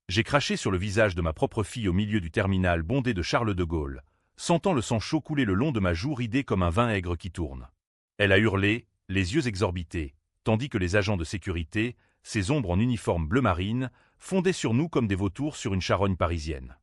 J'ai craché sur le visage de ma propre fille au milieu du terminal bondé de Charles de Gaulle, sentant le sang chaud couler le long de ma joue ridée comme un vin aigre qui tourne. Elle a hurlé, les yeux exorbités, tandis que les agents de sécurité, ces ombres en uniforme bleu marine, fondaient sur nous comme des vautours sur une charogne parisienne.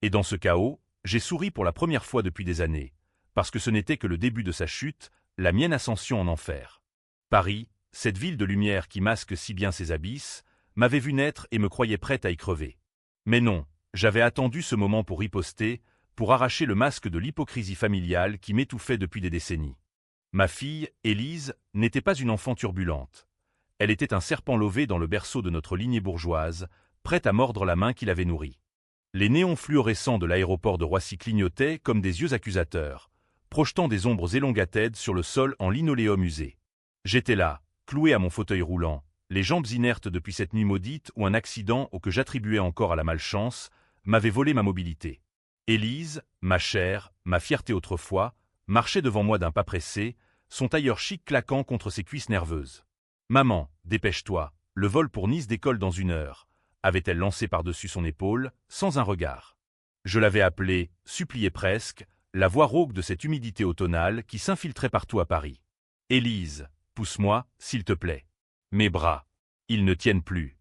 Et dans ce chaos, j'ai souri pour la première fois depuis des années, parce que ce n'était que le début de sa chute, la mienne ascension en enfer. Paris, cette ville de lumière qui masque si bien ses abysses, m'avait vu naître et me croyait prête à y crever. Mais non, j'avais attendu ce moment pour riposter, pour arracher le masque de l'hypocrisie familiale qui m'étouffait depuis des décennies. Ma fille, Élise, n'était pas une enfant turbulente. Elle était un serpent lové dans le berceau de notre lignée bourgeoise, prête à mordre la main qui l'avait nourrie. Les néons fluorescents de l'aéroport de Roissy clignotaient comme des yeux accusateurs, projetant des ombres élongatèdes sur le sol en linoléum usé. J'étais là, cloué à mon fauteuil roulant, les jambes inertes depuis cette nuit maudite où un accident que j'attribuais encore à la malchance m'avait volé ma mobilité. Élise, ma chère, ma fierté autrefois, marchait devant moi d'un pas pressé, son tailleur chic claquant contre ses cuisses nerveuses. « Maman, dépêche-toi, le vol pour Nice décolle dans 1 heure », avait-elle lancé par-dessus son épaule, sans un regard. Je l'avais appelée, supplié presque, la voix rauque de cette humidité automnale qui s'infiltrait partout à Paris. « Élise, pousse-moi, s'il te plaît. » Mes bras, ils ne tiennent plus.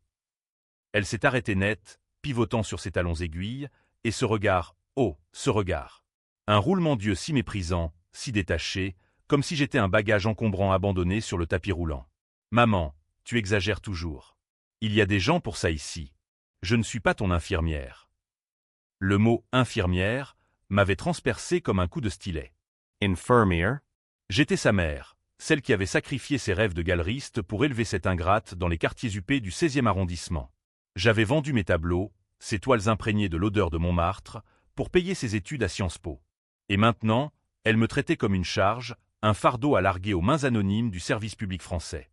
Elle s'est arrêtée net, pivotant sur ses talons aiguilles, et ce regard, oh, ce regard. Un roulement d'yeux si méprisant, si détaché, comme si j'étais un bagage encombrant abandonné sur le tapis roulant. Maman, tu exagères toujours. Il y a des gens pour ça ici. Je ne suis pas ton infirmière. Le mot infirmière m'avait transpercé comme un coup de stylet. Infirmier? J'étais sa mère, celle qui avait sacrifié ses rêves de galeriste pour élever cette ingrate dans les quartiers huppés du 16e arrondissement. J'avais vendu mes tableaux, ces toiles imprégnées de l'odeur de Montmartre, pour payer ses études à Sciences Po. Et maintenant, elle me traitait comme une charge, un fardeau à larguer aux mains anonymes du service public français.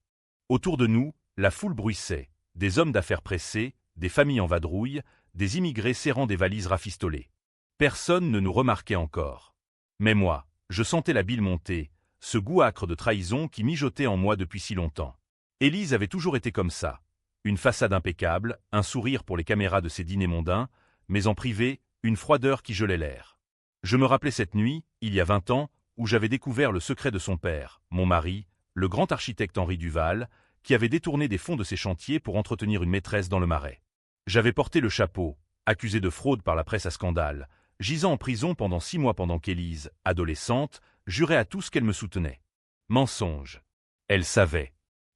Autour de nous, la foule bruissait, des hommes d'affaires pressés, des familles en vadrouille, des immigrés serrant des valises rafistolées. Personne ne nous remarquait encore. Mais moi, je sentais la bile monter, ce goût âcre de trahison qui mijotait en moi depuis si longtemps. Élise avait toujours été comme ça. Une façade impeccable, un sourire pour les caméras de ses dîners mondains, mais en privé, une froideur qui gelait l'air. Je me rappelais cette nuit, il y a 20 ans, où j'avais découvert le secret de son père, mon mari, le grand architecte Henri Duval, qui avait détourné des fonds de ses chantiers pour entretenir une maîtresse dans le Marais. J'avais porté le chapeau, accusé de fraude par la presse à scandale, gisant en prison pendant 6 mois pendant qu'Élise, adolescente, jurait à tous qu'elle me soutenait. Mensonge. Elle savait.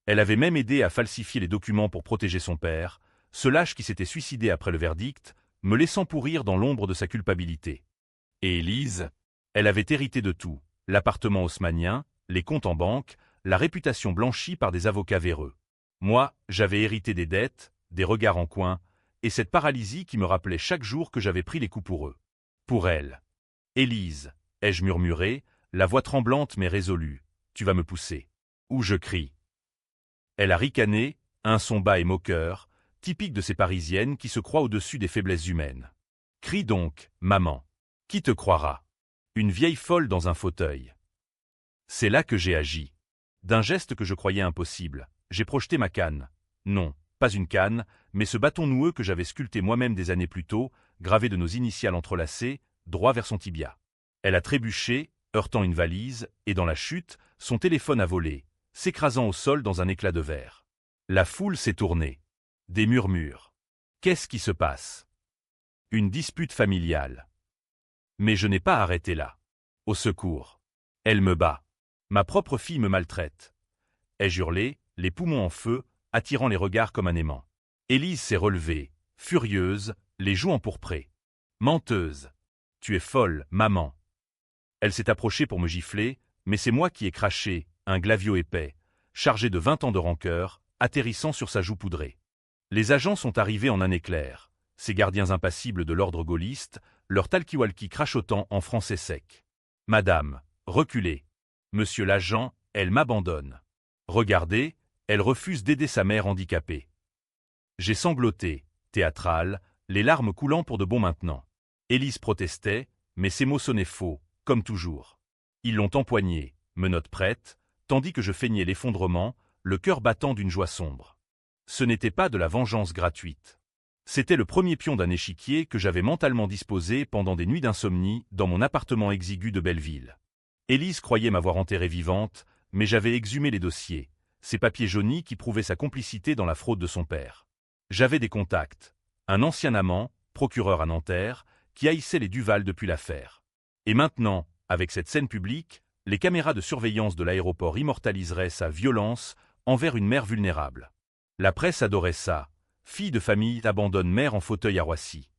Elle avait même aidé à falsifier les documents pour protéger son père, ce lâche qui s'était suicidé après le verdict, me laissant pourrir dans l'ombre de sa culpabilité. Et Élise, elle avait hérité de tout, l'appartement haussmannien, les comptes en banque, la réputation blanchie par des avocats véreux. Moi, j'avais hérité des dettes, des regards en coin, et cette paralysie qui me rappelait chaque jour que j'avais pris les coups pour eux. Pour elle. Élise, ai-je murmuré, la voix tremblante mais résolue, tu vas me pousser. Ou je crie. Elle a ricané, un son bas et moqueur, typique de ces Parisiennes qui se croient au-dessus des faiblesses humaines. Crie donc, maman. Qui te croira? Une vieille folle dans un fauteuil. C'est là que j'ai agi. D'un geste que je croyais impossible, j'ai projeté ma canne. Non, pas une canne, mais ce bâton noueux que j'avais sculpté moi-même des années plus tôt, gravé de nos initiales entrelacées, droit vers son tibia. Elle a trébuché, heurtant une valise, et dans la chute, son téléphone a volé, s'écrasant au sol dans un éclat de verre. La foule s'est tournée. Des murmures. Qu'est-ce qui se passe? Une dispute familiale. Mais je n'ai pas arrêté là. Au secours. Elle me bat. Ma propre fille me maltraite. Ai-je hurlé, les poumons en feu, attirant les regards comme un aimant. Élise s'est relevée, furieuse, les joues empourprées. Menteuse. Tu es folle, maman. Elle s'est approchée pour me gifler, mais c'est moi qui ai craché, un glavio épais, chargé de 20 ans de rancœur, atterrissant sur sa joue poudrée. Les agents sont arrivés en un éclair, ces gardiens impassibles de l'ordre gaulliste, leur talkie-walkie crachotant en français sec. Madame, reculez. Monsieur l'agent, elle m'abandonne. Regardez, elle refuse d'aider sa mère handicapée. J'ai sangloté, théâtral, les larmes coulant pour de bon maintenant. Élise protestait, mais ses mots sonnaient faux, comme toujours. Ils l'ont empoignée, menotte prête, tandis que je feignais l'effondrement, le cœur battant d'une joie sombre. Ce n'était pas de la vengeance gratuite. C'était le premier pion d'un échiquier que j'avais mentalement disposé pendant des nuits d'insomnie dans mon appartement exigu de Belleville. Élise croyait m'avoir enterrée vivante, mais j'avais exhumé les dossiers, ces papiers jaunis qui prouvaient sa complicité dans la fraude de son père. J'avais des contacts, un ancien amant, procureur à Nanterre, qui haïssait les Duval depuis l'affaire. Et maintenant, avec cette scène publique, les caméras de surveillance de l'aéroport immortaliseraient sa violence envers une mère vulnérable. La presse adorait ça. Fille de famille abandonne mère en fauteuil à Roissy.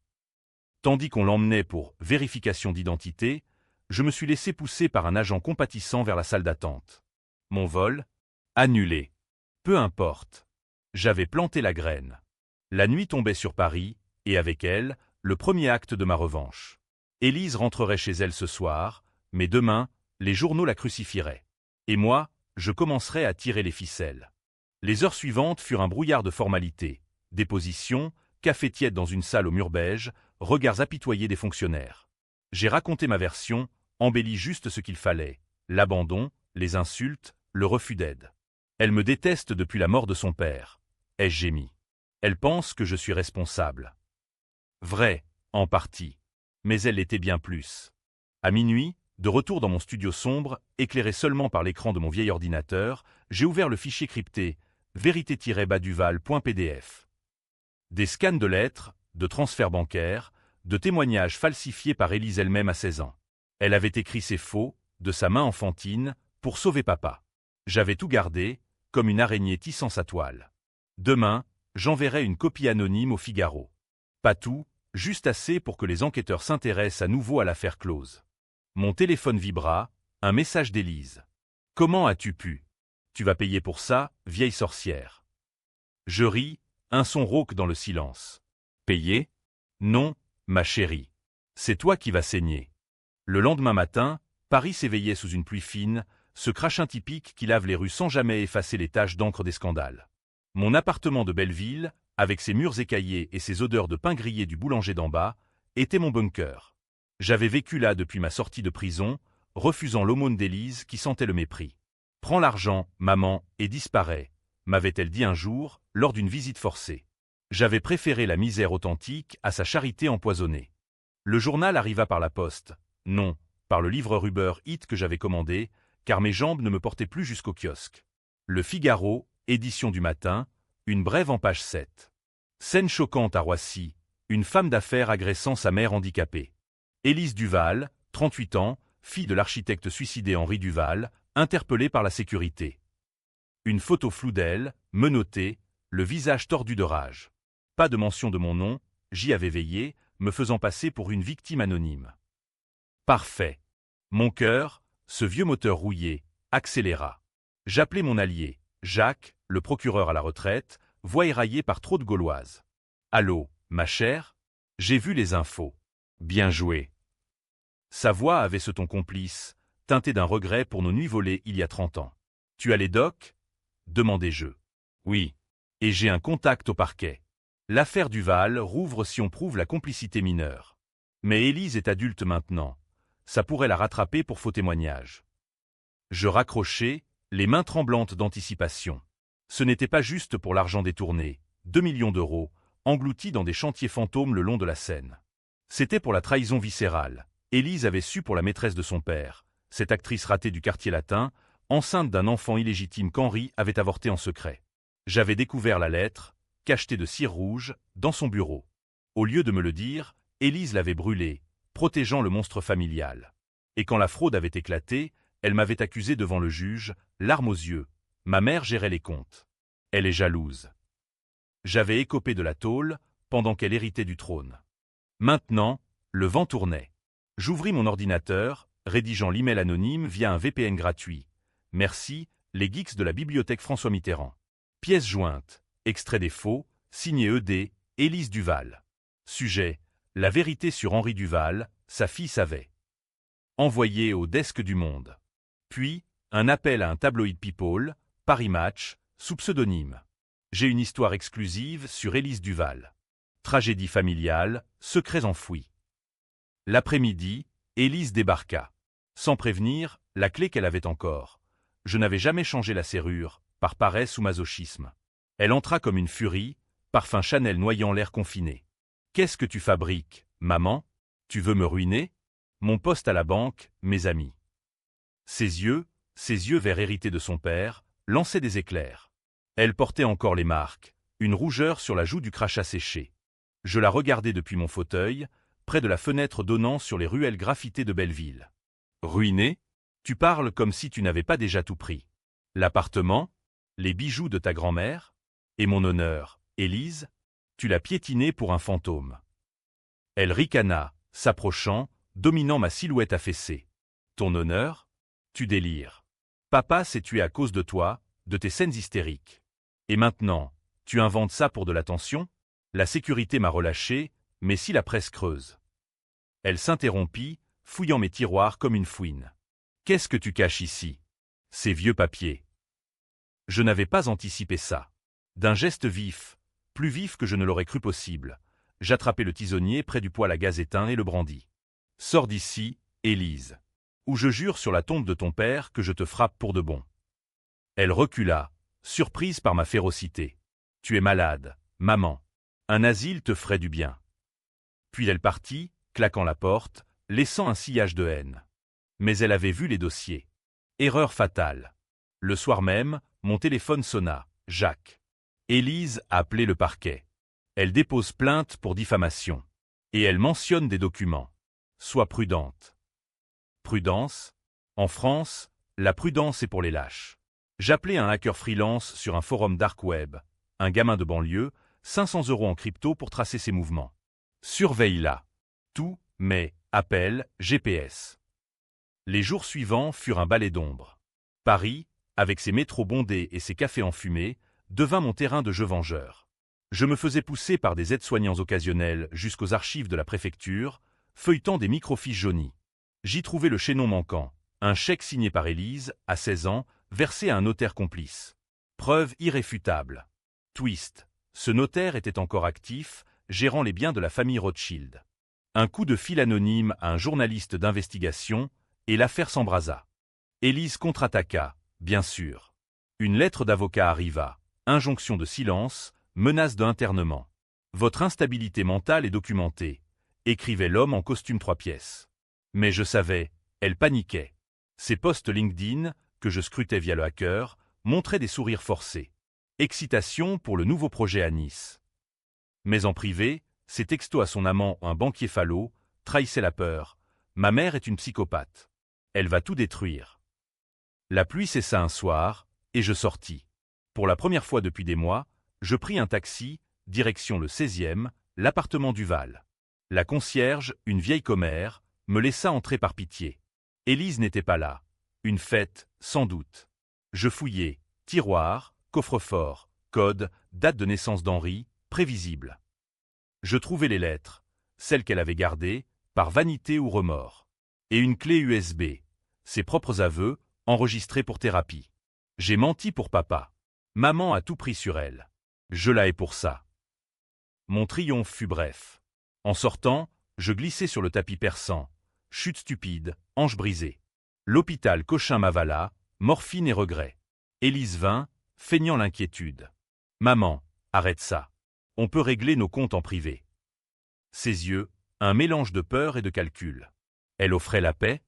Tandis qu'on l'emmenait pour vérification d'identité, je me suis laissé pousser par un agent compatissant vers la salle d'attente. Mon vol? Annulé. Peu importe. J'avais planté la graine. La nuit tombait sur Paris, et avec elle, le premier acte de ma revanche. Élise rentrerait chez elle ce soir, mais demain, les journaux la crucifieraient. Et moi, je commencerais à tirer les ficelles. Les heures suivantes furent un brouillard de formalités. Déposition, café tiède dans une salle au mur beige, regards apitoyés des fonctionnaires. J'ai raconté ma version, embelli juste ce qu'il fallait, l'abandon, les insultes, le refus d'aide. Elle me déteste depuis la mort de son père, ai-je gémi. Elle pense que je suis responsable. Vrai, en partie. Mais elle l'était bien plus. À minuit, de retour dans mon studio sombre, éclairé seulement par l'écran de mon vieil ordinateur, j'ai ouvert le fichier crypté vérité-baduval.pdf. Des scans de lettres, de transferts bancaires, de témoignages falsifiés par Élise elle-même à 16 ans. Elle avait écrit ces faux, de sa main enfantine, pour sauver papa. J'avais tout gardé, comme une araignée tissant sa toile. Demain, j'enverrai une copie anonyme au Figaro. Pas tout, juste assez pour que les enquêteurs s'intéressent à nouveau à l'affaire close. Mon téléphone vibra, un message d'Élise. « Comment as-tu pu? Tu vas payer pour ça, vieille sorcière. » Je ris, un son rauque dans le silence. « Payer? Non, ma chérie. C'est toi qui vas saigner. » Le lendemain matin, Paris s'éveillait sous une pluie fine, ce crachin typique qui lave les rues sans jamais effacer les taches d'encre des scandales. Mon appartement de Belleville, avec ses murs écaillés et ses odeurs de pain grillé du boulanger d'en bas, était mon bunker. J'avais vécu là depuis ma sortie de prison, refusant l'aumône d'Élise qui sentait le mépris. « Prends l'argent, maman, et disparais », m'avait-elle dit un jour, lors d'une visite forcée. J'avais préféré la misère authentique à sa charité empoisonnée. Le journal arriva par la poste. Non, par le livreur Uber Eats que j'avais commandé, car mes jambes ne me portaient plus jusqu'au kiosque. Le Figaro, édition du matin, une brève en page 7. Scène choquante à Roissy, une femme d'affaires agressant sa mère handicapée. Élise Duval, 38 ans, fille de l'architecte suicidé Henri Duval, interpellée par la sécurité. Une photo floue d'elle, menottée, le visage tordu de rage. Pas de mention de mon nom, j'y avais veillé, me faisant passer pour une victime anonyme. Parfait. Mon cœur, ce vieux moteur rouillé, accéléra. J'appelai mon allié, Jacques, le procureur à la retraite, voix éraillée par trop de Gauloises. « Allô, ma chère? J'ai vu les infos. Bien joué. » Sa voix avait ce ton complice, teinté d'un regret pour nos nuits volées il y a 30 ans. « Tu as les docs ?» demandai-je. « Oui. Et j'ai un contact au parquet. L'affaire Duval rouvre si on prouve la complicité mineure. Mais Élise est adulte maintenant. Ça pourrait la rattraper pour faux témoignage. » Je raccrochai, les mains tremblantes d'anticipation. Ce n'était pas juste pour l'argent détourné, 2 millions d'euros, engloutis dans des chantiers fantômes le long de la Seine. C'était pour la trahison viscérale. Élise avait su pour la maîtresse de son père, cette actrice ratée du quartier latin, enceinte d'un enfant illégitime qu'Henri avait avorté en secret. J'avais découvert la lettre, cachetée de cire rouge, dans son bureau. Au lieu de me le dire, Élise l'avait brûlée, protégeant le monstre familial. Et quand la fraude avait éclaté, elle m'avait accusé devant le juge, larmes aux yeux. Ma mère gérait les comptes. Elle est jalouse. J'avais écopé de la tôle, pendant qu'elle héritait du trône. Maintenant, le vent tournait. J'ouvris mon ordinateur, rédigeant l'email anonyme via un VPN gratuit. Merci, les geeks de la bibliothèque François Mitterrand. Pièce jointe, extrait des faux, signé ED, Élise Duval. Sujet, la vérité sur Henri Duval, sa fille savait. Envoyé au desk du Monde. Puis, un appel à un tabloïd People, Paris Match, sous pseudonyme. J'ai une histoire exclusive sur Élise Duval. Tragédie familiale, secrets enfouis. L'après-midi, Élise débarqua. Sans prévenir, la clé qu'elle avait encore. Je n'avais jamais changé la serrure, par paresse ou masochisme. Elle entra comme une furie, parfum Chanel noyant l'air confiné. Qu'est-ce que tu fabriques, maman? Tu veux me ruiner? Mon poste à la banque, mes amis. Ses yeux verts hérités de son père, lançaient des éclairs. Elle portait encore les marques, une rougeur sur la joue du crachat séché. Je la regardais depuis mon fauteuil, près de la fenêtre donnant sur les ruelles graffitées de Belleville. Ruiné? Tu parles comme si tu n'avais pas déjà tout pris. L'appartement? Les bijoux de ta grand-mère? Et mon honneur, Élise? Tu l'as piétiné pour un fantôme. Elle ricana, s'approchant, dominant ma silhouette affaissée. Ton honneur? Tu délires. Papa s'est tué à cause de toi, de tes scènes hystériques. Et maintenant, tu inventes ça pour de l'attention? La sécurité m'a relâché, mais si la presse creuse. Elle s'interrompit, fouillant mes tiroirs comme une fouine. Qu'est-ce que tu caches ici? Ces vieux papiers. Je n'avais pas anticipé ça. D'un geste vif, plus vif que je ne l'aurais cru possible, j'attrapai le tisonnier près du poêle à gaz éteint et le brandis. Sors d'ici, Élise, ou je jure sur la tombe de ton père que je te frappe pour de bon. Elle recula, surprise par ma férocité. Tu es malade, maman. Un asile te ferait du bien. Puis elle partit, claquant la porte, laissant un sillage de haine. Mais elle avait vu les dossiers. Erreur fatale. Le soir même, mon téléphone sonna. Jacques. Élise a appelé le parquet. Elle dépose plainte pour diffamation. Et elle mentionne des documents. Sois prudente. Prudence? En France, la prudence est pour les lâches. J'appelais un hacker freelance sur un forum dark web, un gamin de banlieue, 500 € en crypto pour tracer ses mouvements. Surveille-la. Tout, mais, appel, GPS. Les jours suivants furent un balai d'ombre. Paris, avec ses métros bondés et ses cafés enfumés, devint mon terrain de jeu vengeur. Je me faisais pousser par des aides-soignants occasionnels jusqu'aux archives de la préfecture, feuilletant des microfiches jaunies. J'y trouvais le chaînon manquant, un chèque signé par Élise, à 16 ans, versé à un notaire complice. Preuve irréfutable. Twist. Ce notaire était encore actif, gérant les biens de la famille Rothschild. Un coup de fil anonyme à un journaliste d'investigation, et l'affaire s'embrasa. Élise contre-attaqua, bien sûr. Une lettre d'avocat arriva, injonction de silence, menace d'internement. Votre instabilité mentale est documentée, écrivait l'homme en costume 3 pièces. Mais je savais, elle paniquait. Ses posts LinkedIn, que je scrutais via le hacker, montraient des sourires forcés. Excitation pour le nouveau projet à Nice. Mais en privé, ses textos à son amant, un banquier falot, trahissaient la peur. Ma mère est une psychopathe. Elle va tout détruire. La pluie cessa un soir, et je sortis. Pour la première fois depuis des mois, je pris un taxi, direction le 16e, l'appartement du Val. La concierge, une vieille commère, me laissa entrer par pitié. Élise n'était pas là. Une fête, sans doute. Je fouillai, tiroir, coffre-fort, code, date de naissance d'Henri, prévisible. Je trouvai les lettres, celles qu'elle avait gardées, par vanité ou remords. Et une clé USB, ses propres aveux, enregistrés pour thérapie. J'ai menti pour papa. Maman a tout pris sur elle. Je la hais pour ça. Mon triomphe fut bref. En sortant, je glissai sur le tapis perçant. Chute stupide, hanche brisée. L'hôpital Cochin m'avala, morphine et regret. Élise vint, feignant l'inquiétude. Maman, arrête ça. On peut régler nos comptes en privé. Ses yeux, un mélange de peur et de calcul. Elle offrait la paix?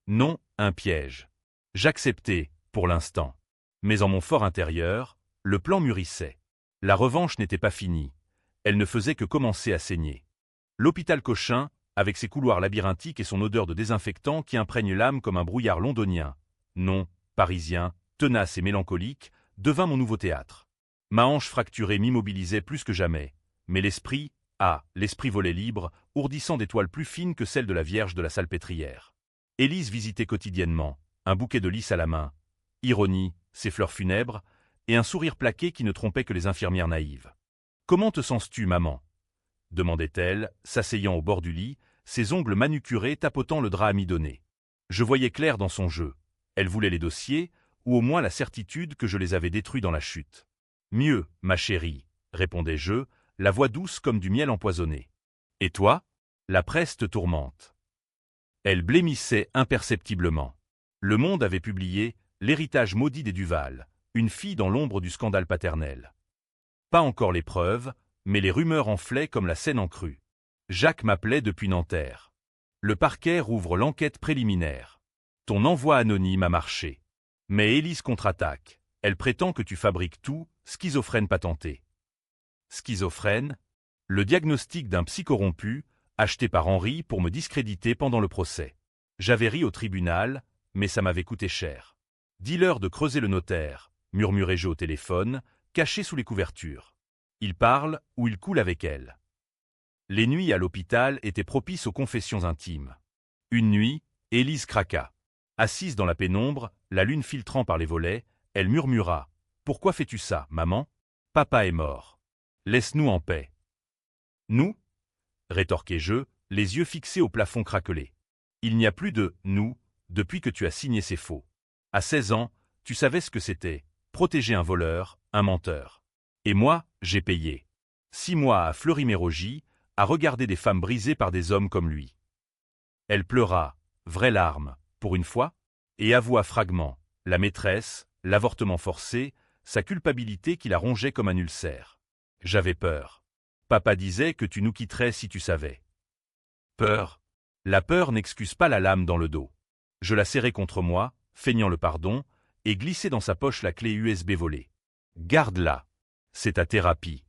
Non, un piège. J'acceptais, pour l'instant. Mais en mon fort intérieur, le plan mûrissait. La revanche n'était pas finie. Elle ne faisait que commencer à saigner. L'hôpital Cochin, avec ses couloirs labyrinthiques et son odeur de désinfectant qui imprègne l'âme comme un brouillard londonien, non, parisien, tenace et mélancolique, devint mon nouveau théâtre. Ma hanche fracturée m'immobilisait plus que jamais, mais l'esprit, l'esprit volait libre, ourdissant d'étoiles plus fines que celles de la Vierge de la Salpêtrière. Élise visitait quotidiennement, un bouquet de lys à la main, ironie, ses fleurs funèbres, et un sourire plaqué qui ne trompait que les infirmières naïves. « Comment te sens-tu, maman » demandait-elle, s'asseyant au bord du lit, ses ongles manucurés tapotant le drap amidonné. Je voyais clair dans son jeu. Elle voulait les dossiers, ou au moins la certitude que je les avais détruits dans la chute. « Mieux, ma chérie, » répondais-je, la voix douce comme du miel empoisonné. « Et toi ? La presse te tourmente. » Elle blêmissait imperceptiblement. Le Monde avait publié « L'héritage maudit des Duval », une fille dans l'ombre du scandale paternel. Pas encore les preuves, Mais les rumeurs enflaient comme la Seine en crue. Jacques m'appelait depuis Nanterre. Le parquet rouvre l'enquête préliminaire. Ton envoi anonyme a marché. Mais Élise contre-attaque. Elle prétend que tu fabriques tout, schizophrène patenté. Schizophrène? Le diagnostic d'un psy corrompu, acheté par Henri pour me discréditer pendant le procès. J'avais ri au tribunal, mais ça m'avait coûté cher. Dis-leur de creuser le notaire, murmurai-je au téléphone, caché sous les couvertures. Il parle ou il coule avec elle. Les nuits à l'hôpital étaient propices aux confessions intimes. Une nuit, Élise craqua. Assise dans la pénombre, la lune filtrant par les volets, elle murmura « Pourquoi fais-tu ça, maman? Papa est mort. Laisse-nous en paix. » « Nous » rétorquai-je, les yeux fixés au plafond craquelé. Il n'y a plus de « nous » depuis que tu as signé ces faux. À 16 ans, tu savais ce que c'était, protéger un voleur, un menteur. Et moi, j'ai payé. 6 mois à Fleury-Mérogis, à regarder des femmes brisées par des hommes comme lui. Elle pleura, vraies larmes, pour une fois, et avoua fragments, la maîtresse, l'avortement forcé, sa culpabilité qui la rongeait comme un ulcère. J'avais peur. Papa disait que tu nous quitterais si tu savais. Peur. La peur n'excuse pas la lame dans le dos. Je la serrai contre moi, feignant le pardon, et glissai dans sa poche la clé USB volée. Garde-la. C'est ta thérapie.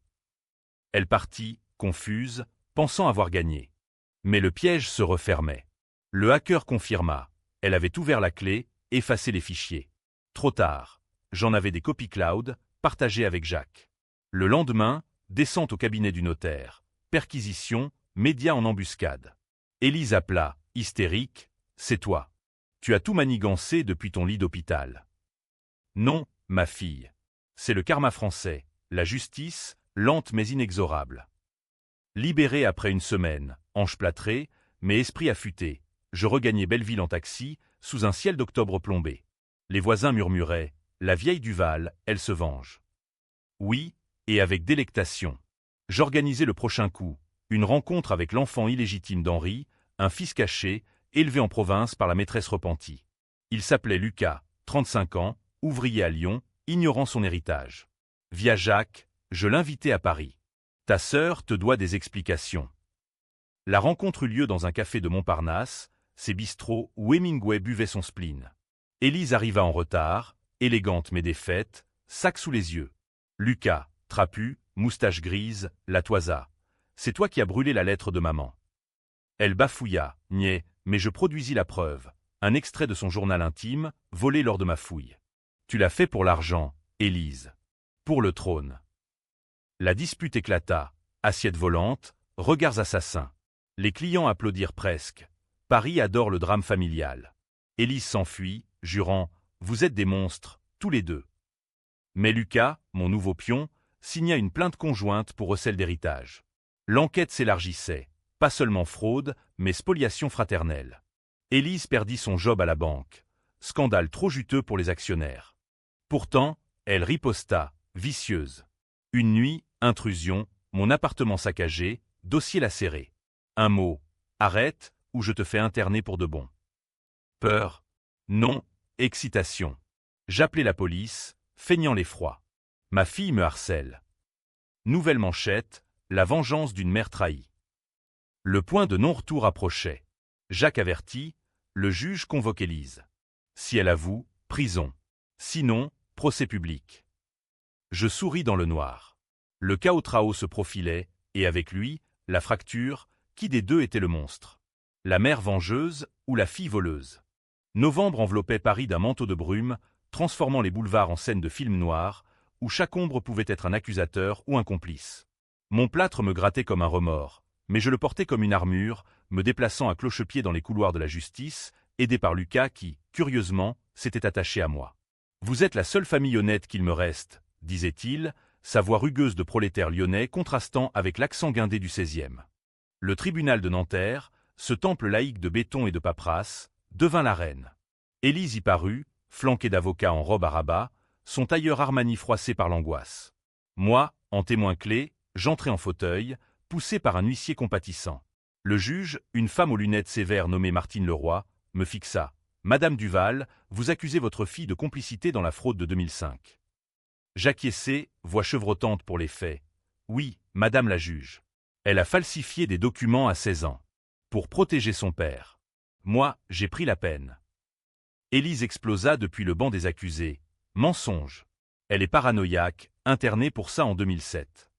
Elle partit, confuse, pensant avoir gagné. Mais le piège se refermait. Le hacker confirma. Elle avait ouvert la clé, effacé les fichiers. Trop tard. J'en avais des copies cloud, partagées avec Jacques. Le lendemain, descente au cabinet du notaire. Perquisition, médias en embuscade. Élise appela, hystérique, « C'est toi. Tu as tout manigancé depuis ton lit d'hôpital. » Non, ma fille. C'est le karma français, la justice, lente mais inexorable. Libéré après une semaine, hanche plâtrée, mais esprit affûté, je regagnai Belleville en taxi, sous un ciel d'octobre plombé. Les voisins murmuraient, « La vieille Duval, elle se venge. » Oui, et avec délectation. J'organisai le prochain coup, une rencontre avec l'enfant illégitime d'Henri, un fils caché, élevé en province par la maîtresse repentie. Il s'appelait Lucas, 35 ans, ouvrier à Lyon, ignorant son héritage. Via Jacques, je l'invitai à Paris. Ta sœur te doit des explications. La rencontre eut lieu dans un café de Montparnasse, ces bistrots où Hemingway buvait son spleen. Élise arriva en retard, élégante mais défaite, sac sous les yeux. Lucas, trapu, moustache grise, la toisa. C'est toi qui as brûlé la lettre de maman. Elle bafouilla, niais, mais je produisis la preuve, un extrait de son journal intime, volé lors de ma fouille. Tu l'as fait pour l'argent, Élise. Pour le trône. La dispute éclata, assiette volante, regards assassins. Les clients applaudirent presque. Paris adore le drame familial. Élise s'enfuit, jurant « Vous êtes des monstres, tous les deux. » Mais Lucas, mon nouveau pion, signa une plainte conjointe pour recel d'héritage. L'enquête s'élargissait, pas seulement fraude, mais spoliation fraternelle. Élise perdit son job à la banque. Scandale trop juteux pour les actionnaires. Pourtant, elle riposta, vicieuse. Une nuit, intrusion, mon appartement saccagé, dossier lacéré. Un mot, arrête, ou je te fais interner pour de bon. Peur. Non, excitation. J'appelai la police, feignant l'effroi. Ma fille me harcèle. Nouvelle manchette, la vengeance d'une mère trahie. Le point de non-retour approchait. Jacques avertit, le juge convoque Élise. Si elle avoue, prison. Sinon, procès public. Je souris dans le noir. Le chaos trao se profilait, et avec lui, la fracture, qui des deux était le monstre? La mère vengeuse ou la fille voleuse? Novembre enveloppait Paris d'un manteau de brume, transformant les boulevards en scènes de films noirs, où chaque ombre pouvait être un accusateur ou un complice. Mon plâtre me grattait comme un remords, mais je le portais comme une armure, me déplaçant à cloche-pied dans les couloirs de la justice, aidé par Lucas qui, curieusement, s'était attaché à moi. « Vous êtes la seule famille honnête qu'il me reste », disait-il, sa voix rugueuse de prolétaire lyonnais contrastant avec l'accent guindé du 16e. Le tribunal de Nanterre, ce temple laïque de béton et de paperasse, devint l'arène. Élise y parut, flanquée d'avocats en robe à rabat, son tailleur Armani froissé par l'angoisse. Moi, en témoin clé, j'entrai en fauteuil, poussé par un huissier compatissant. Le juge, une femme aux lunettes sévères nommée Martine Leroy, me fixa. « Madame Duval, vous accusez votre fille de complicité dans la fraude de 2005. » J'acquiesçai, voix chevrotante pour les faits. « Oui, Madame la juge. Elle a falsifié des documents à 16 ans. Pour protéger son père. Moi, j'ai pris la peine. Élise explosa depuis le banc des accusés. Mensonge. Elle est paranoïaque, internée pour ça en 2007.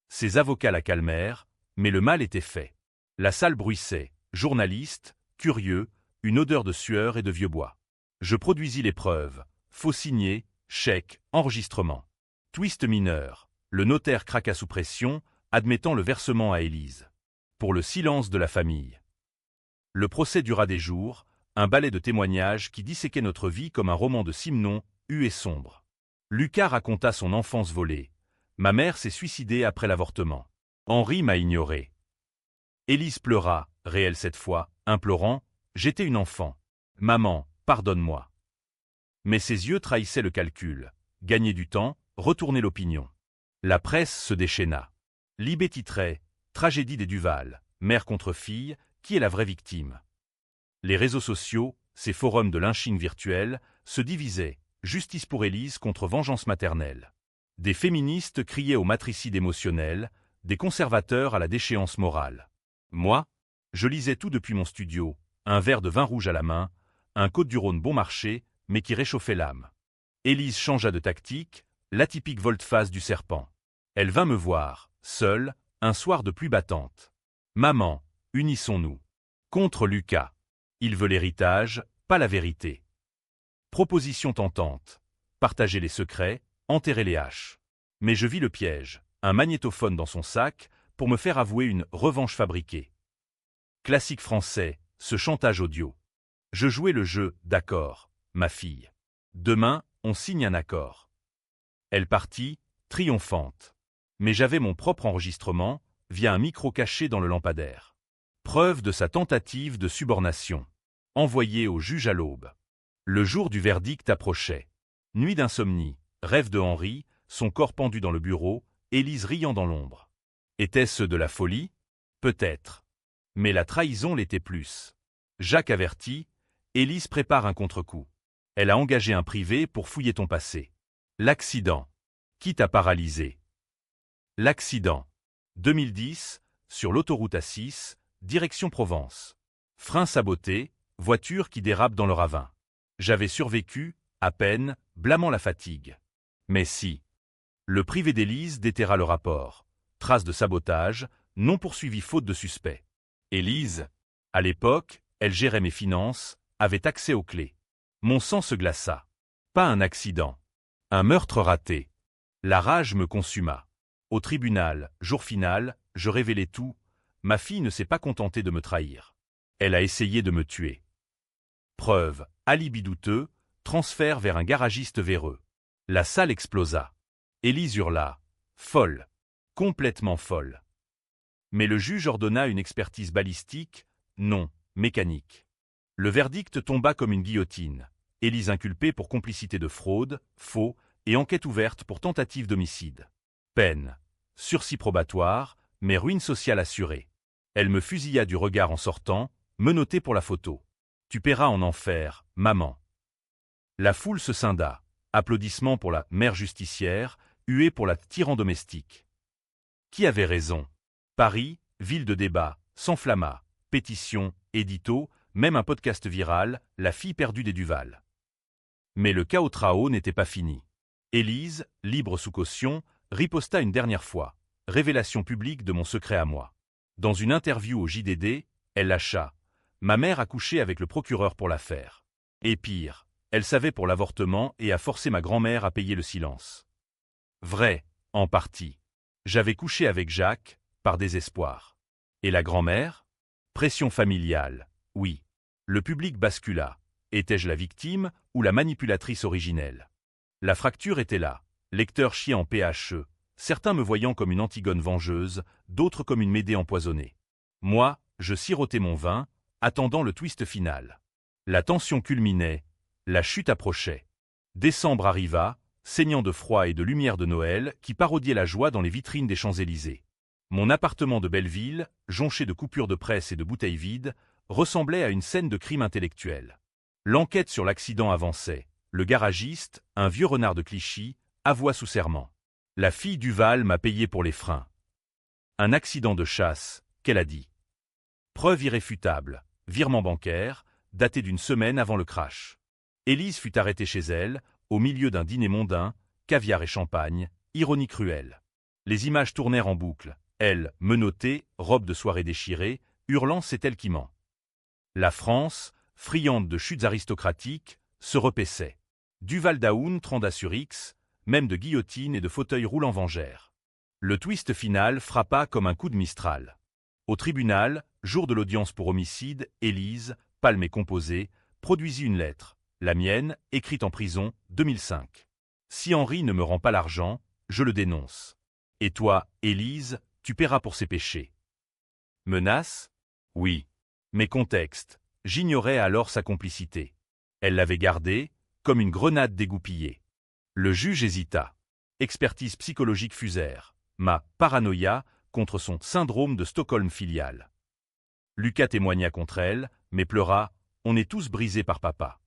Ses avocats la calmèrent, mais le mal était fait. La salle bruissait, journalistes, curieux, une odeur de sueur et de vieux bois. Je produisis les preuves, faux signés, chèques, enregistrements. Twist mineur, le notaire craqua sous pression, admettant le versement à Élise. Pour le silence de la famille. Le procès dura des jours, un ballet de témoignages qui disséquait notre vie comme un roman de Simenon, et sombre. Lucas raconta son enfance volée. Ma mère s'est suicidée après l'avortement. Henri m'a ignoré. Élise pleura, réelle cette fois, implorant « J'étais une enfant. Maman, pardonne-moi. » Mais ses yeux trahissaient le calcul. Gagner du temps, retourner l'opinion. La presse se déchaîna. Libé titrait « Tragédie des Duval, mère contre fille, qui est la vraie victime ?» Les réseaux sociaux, ces forums de lynching virtuel, se divisaient. Justice pour Élise contre vengeance maternelle. Des féministes criaient au matricide émotionnel, des conservateurs à la déchéance morale. Moi, je lisais tout depuis mon studio, un verre de vin rouge à la main, un Côte-du-Rhône bon marché, mais qui réchauffait l'âme. Élise changea de tactique, l'atypique volte-face du serpent. Elle vint me voir, seule, un soir de pluie battante. « Maman, unissons-nous. Contre Lucas. Il veut l'héritage, pas la vérité. » Proposition tentante. Partager les secrets, enterrer les haches. Mais je vis le piège, un magnétophone dans son sac, pour me faire avouer une revanche fabriquée. Classique français, ce chantage audio. Je jouais le jeu, d'accord, ma fille. Demain, on signe un accord. Elle partit, triomphante. Mais j'avais mon propre enregistrement, via un micro caché dans le lampadaire. Preuve de sa tentative de subornation. Envoyé au juge à l'aube. Le jour du verdict approchait. Nuit d'insomnie, rêve de Henri, son corps pendu dans le bureau, Élise riant dans l'ombre. Était-ce de la folie? Peut-être. Mais la trahison l'était plus. Jacques avertit, Élise prépare un contre-coup. Elle a engagé un privé pour fouiller ton passé. L'accident. Qui t'a paralysé? L'accident. 2010, sur l'autoroute A6, direction Provence. Frein saboté, voiture qui dérape dans le ravin. J'avais survécu, à peine, blâmant la fatigue. Mais si. Le privé d'Élise déterra le rapport. Trace de sabotage, non poursuivi faute de suspect. Élise, à l'époque, elle gérait mes finances, avait accès aux clés. Mon sang se glaça. Pas un accident. Un meurtre raté. La rage me consuma. Au tribunal, jour final, je révélai tout. Ma fille ne s'est pas contentée de me trahir. Elle a essayé de me tuer. Preuve, alibi douteux, transfert vers un garagiste véreux. La salle explosa. Élise hurla. Folle. Complètement folle. Mais le juge ordonna une expertise balistique, non, mécanique. Le verdict tomba comme une guillotine. Élise inculpée pour complicité de fraude, faux, et enquête ouverte pour tentative d'homicide. Peine. Sursis probatoire, mais ruine sociale assurée. Elle me fusilla du regard en sortant, menottée pour la photo. Tu paieras en enfer, maman. La foule se scinda. Applaudissements pour la mère justicière, huée pour la tyran domestique. Qui avait raison? Paris, ville de débat, s'enflamma. Pétition, édito, même un podcast viral, la fille perdue des Duval. Mais le chaos trao n'était pas fini. Élise, libre sous caution, riposta une dernière fois. Révélation publique de mon secret à moi. Dans une interview au JDD, elle lâcha. Ma mère a couché avec le procureur pour l'affaire. Et pire, elle savait pour l'avortement et a forcé ma grand-mère à payer le silence. Vrai, en partie. J'avais couché avec Jacques, par désespoir. Et la grand-mère? Pression familiale, oui. Le public bascula. Étais-je la victime ou la manipulatrice originelle? La fracture était là. Lecteurs chiaient en PHE, certains me voyant comme une Antigone vengeuse, d'autres comme une Médée empoisonnée. Moi, je sirotais mon vin, attendant le twist final. La tension culminait, la chute approchait. Décembre arriva, saignant de froid et de lumière de Noël qui parodiait la joie dans les vitrines des Champs-Élysées. Mon appartement de Belleville, jonché de coupures de presse et de bouteilles vides, ressemblait à une scène de crime intellectuel. L'enquête sur l'accident avançait. Le garagiste, un vieux renard de Clichy, avoua sous serment. La fille Duval m'a payé pour les freins. Un accident de chasse, qu'elle a dit. Preuve irréfutable, virement bancaire, daté d'une semaine avant le crash. Élise fut arrêtée chez elle, au milieu d'un dîner mondain, caviar et champagne, ironie cruelle. Les images tournèrent en boucle, elle, menottée, robe de soirée déchirée, hurlant c'est elle qui ment. La France, friande de chutes aristocratiques, se repaissait. Duval Daoun tronda sur X, même de guillotine et de fauteuil roulant vengèrent. Le twist final frappa comme un coup de Mistral. Au tribunal, jour de l'audience pour homicide, Élise, palme et composée, produisit une lettre, la mienne, écrite en prison, 2005. Si Henri ne me rend pas l'argent, je le dénonce. Et toi, Élise, tu paieras pour ses péchés. Menace? Oui. Mais contexte, j'ignorais alors sa complicité. Elle l'avait gardée, comme une grenade dégoupillée. Le juge hésita. Expertise psychologique fusèrent. Ma paranoïa contre son syndrome de Stockholm filial. Lucas témoigna contre elle, mais pleura, on est tous brisés par papa.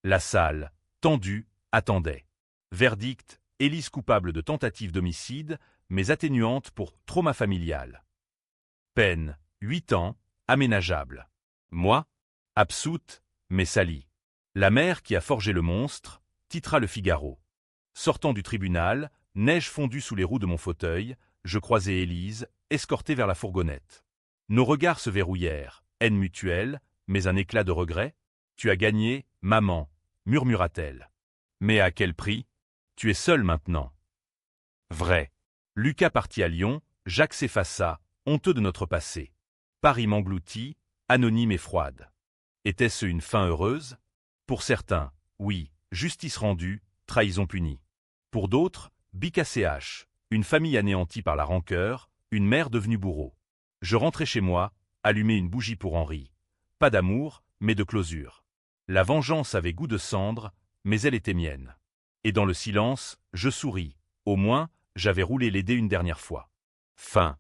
La salle, tendue, attendait. Verdict, Élise coupable de tentative d'homicide, mais atténuante pour trauma familial. Peine, 8 ans, aménageable. Moi, absoute, mais salie. La mère qui a forgé le monstre, titra le Figaro. Sortant du tribunal, neige fondue sous les roues de mon fauteuil, je croisai Élise, escortée vers la fourgonnette. Nos regards se verrouillèrent, haine mutuelle, mais un éclat de regret. Tu as gagné, maman, murmura-t-elle. Mais à quel prix? Tu es seule maintenant. Vrai. Lucas partit à Lyon, Jacques s'effaça, honteux de notre passé. Paris m'engloutit, anonyme et froide. Était-ce une fin heureuse? Pour certains, oui, justice rendue, trahison punie. Pour d'autres, BKCH, une famille anéantie par la rancœur, une mère devenue bourreau. Je rentrai chez moi, allumai une bougie pour Henri. Pas d'amour, mais de closure. La vengeance avait goût de cendre, mais elle était mienne. Et dans le silence, je souris. Au moins, j'avais roulé les dés une dernière fois. Fin.